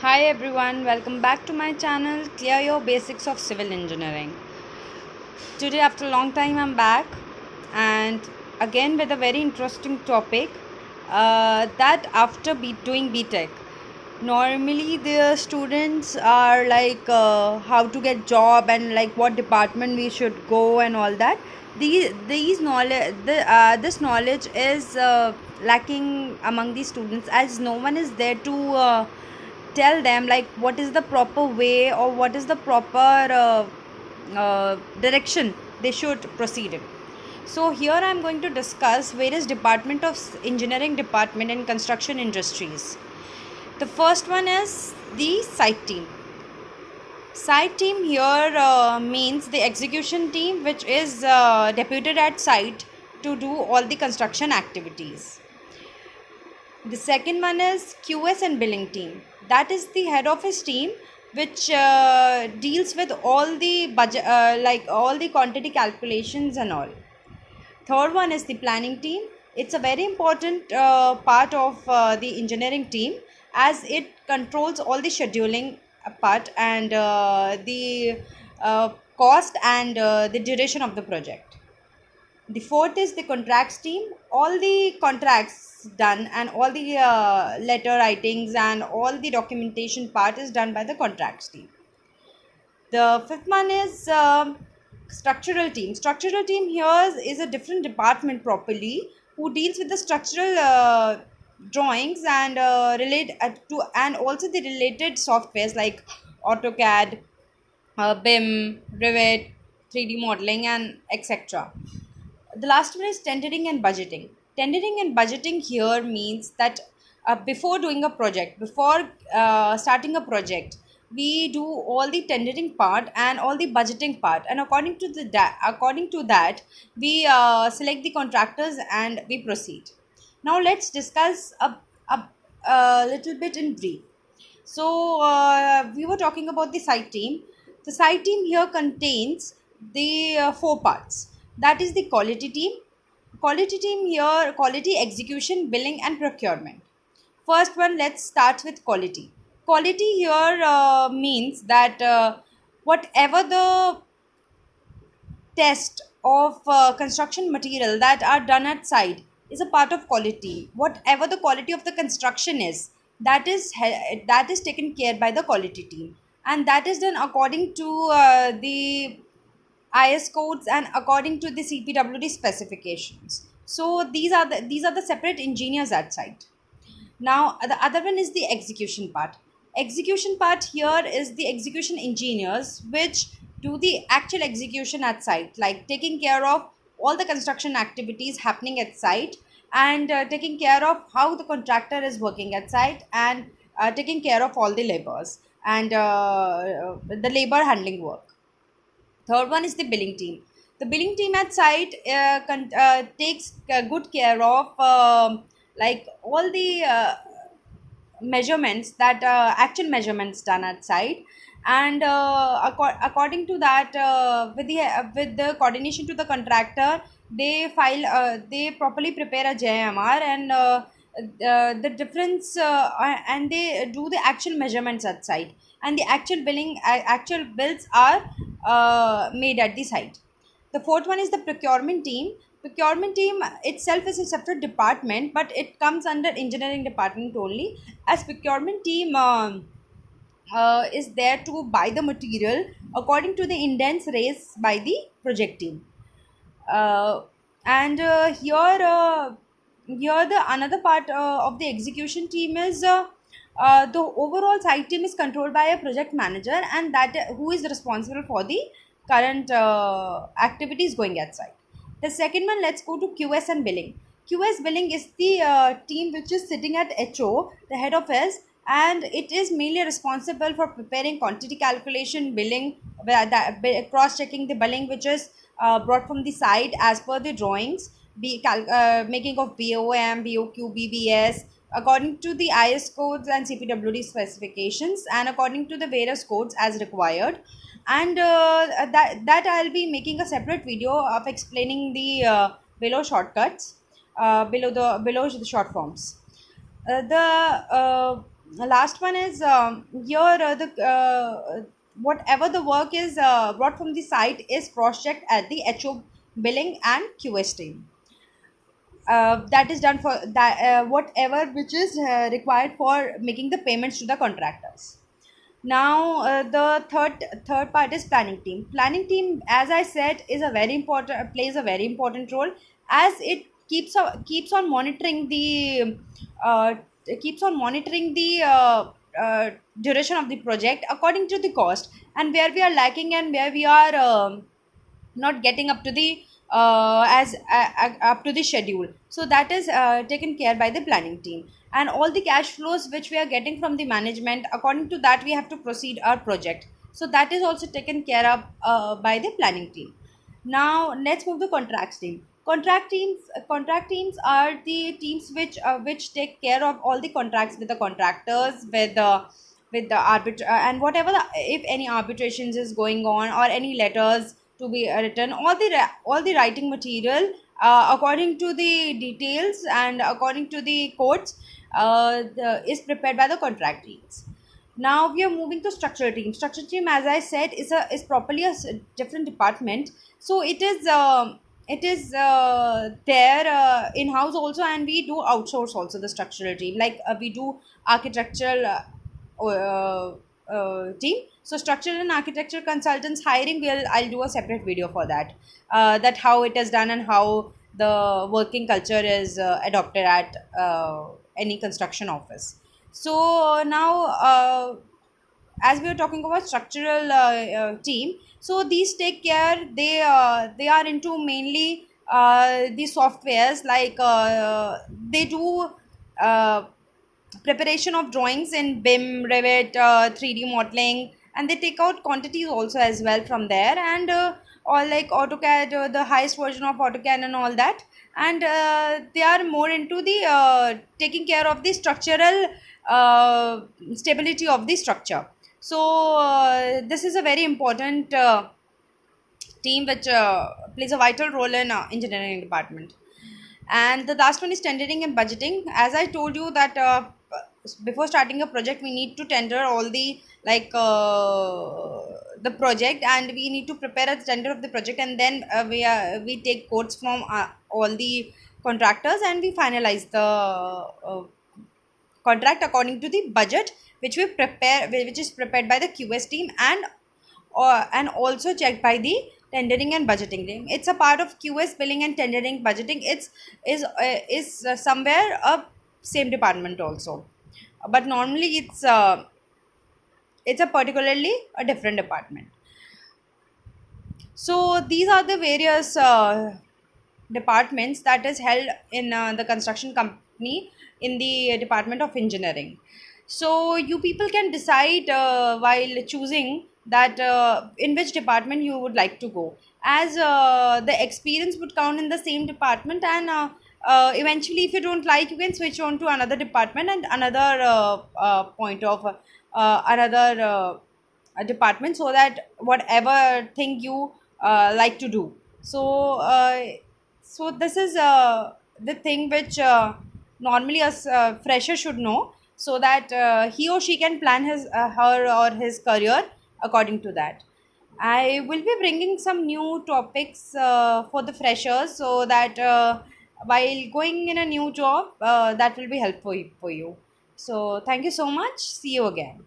Hi everyone, welcome back to my channel Clear Your Basics of Civil Engineering. Today, after a long time, I'm back and again with a very interesting topic that after doing BTech, normally the students are like how to get job and like what department we should go and all that. These knowledge, this knowledge is lacking among the students as no one is there to tell them like what is the proper way or what is the proper direction they should proceed in. So here I am going to discuss various department of engineering department and construction industries. The first one is the site team. Site team here means the execution team which is deputed at site to do all the construction activities. The second one is QS and billing team. That is the head office team which deals with all the budget, like all the quantity calculations and all. Third one is the planning team. It's a very important part of the engineering team as it controls all the scheduling part and the cost and the duration of the project. The fourth is the contracts team. All the contracts done and all the letter writings and all the documentation part is done by the contracts team. The fifth one is structural team. Structural team here is a different department properly who deals with the structural drawings and relate to and also the related softwares like AutoCAD, BIM, Revit, 3D modeling, and etc. The last one is tendering and budgeting. Tendering and budgeting here means that before doing a project, before starting a project, we do all the tendering part and all the budgeting part, and according to that, we select the contractors and we proceed. Now let's discuss a little bit in brief. So we were talking about the site team. The site team here contains the four parts. That is the quality team. Quality team here, quality execution, billing, and procurement. First one, let's start with quality. Quality here means that whatever the test of construction material that are done at site is a part of quality. Whatever the quality of the construction is, that is taken care by the quality team, and that is done according to the IS codes and according to the CPWD specifications. So these are the separate engineers at site. Now, the other one is the execution part. Execution part here is the execution engineers which do the actual execution at site, like taking care of all the construction activities happening at site and taking care of how the contractor is working at site and taking care of all the labors and the labor handling work. Third one is the billing team. The billing team at site takes good care of like all the measurements that actual measurements done at site and according to that with the coordination to the contractor they properly prepare a JMR and the difference and they do the actual measurements at site and the actual bills are made at the site. The fourth one is the procurement team. Procurement team itself is a separate department, but it comes under engineering department only. As procurement team is there to buy the material according to the indents raised by the project team. Uh, and here the another part of the execution team is the overall site team is controlled by a project manager and that who is responsible for the current activities going at site. The second one, let's go to QS and billing. QS billing is the team which is sitting at HO, the head office, and it is mainly responsible for preparing quantity calculation, billing, cross checking the billing which is brought from the site as per the drawings, making of BOM, BOQ, BBS, according to the IS codes and CPWD specifications, and according to the various codes as required. And that I'll be making a separate video of explaining the below shortcuts, below the short forms. The The last one is here the whatever the work is brought from the site is cross-checked at the HO billing and QS team. That is done for that whatever which is required for making the payments to the contractors. Now the third part is planning team. Planning team, as I said, is a very important plays a very important role, as it keeps on monitoring the uh, duration of the project according to the cost, and where we are lacking and where we are not getting up to the up to the schedule. So that is taken care by the planning team, and all the cash flows which we are getting from the management, according to that we have to proceed our project. So that is also taken care of by the planning team. Now let's move to contracts team. Contract teams are the teams which take care of all the contracts with the contractors, with the and whatever if any arbitrations is going on or any letters to be written, all the writing material according to the details and according to the codes is prepared by the contract teams. Now we are moving to structural team. Structural team, as I said, is properly different department. So it is there in house also, and we do outsource also the structural team. Like we do architectural team. So structural and architecture consultants hiring, will I'll do a separate video for that. That how it is done and how the working culture is adopted at any construction office. So now as we are talking about structural team, so these take care, they are into mainly the softwares, like they do uh, preparation of drawings in BIM, Revit, 3D modeling, and they take out quantities also as well from there, and or like AutoCAD, the highest version of AutoCAD and all that. And they are more into the taking care of the structural stability of the structure. So this is a very important team which plays a vital role in engineering department. And the last one is tendering and budgeting. As I told you that before starting a project, we need to tender all the the project, and we need to prepare a tender of the project, and then we take quotes from all the contractors, and we finalize the contract according to the budget which we prepare, which is prepared by the QS team, and also checked by the tendering and budgeting team. It's a part of QS, billing and tendering. Budgeting, is somewhere a same department also, but normally it's a particularly a different department. So these are the various departments that is held in the construction company in the department of engineering. So you people can decide while choosing that in which department you would like to go, as the experience would count in the same department, and eventually if you don't like, you can switch on to another department and another point of another department, so that whatever thing you like to do. So so this is the thing which normally a fresher should know, so that he or she can plan his her or his career according to that. I will be bringing some new topics for the freshers, so that while going in a new job, that will be helpful for you. So thank you so much. See you again.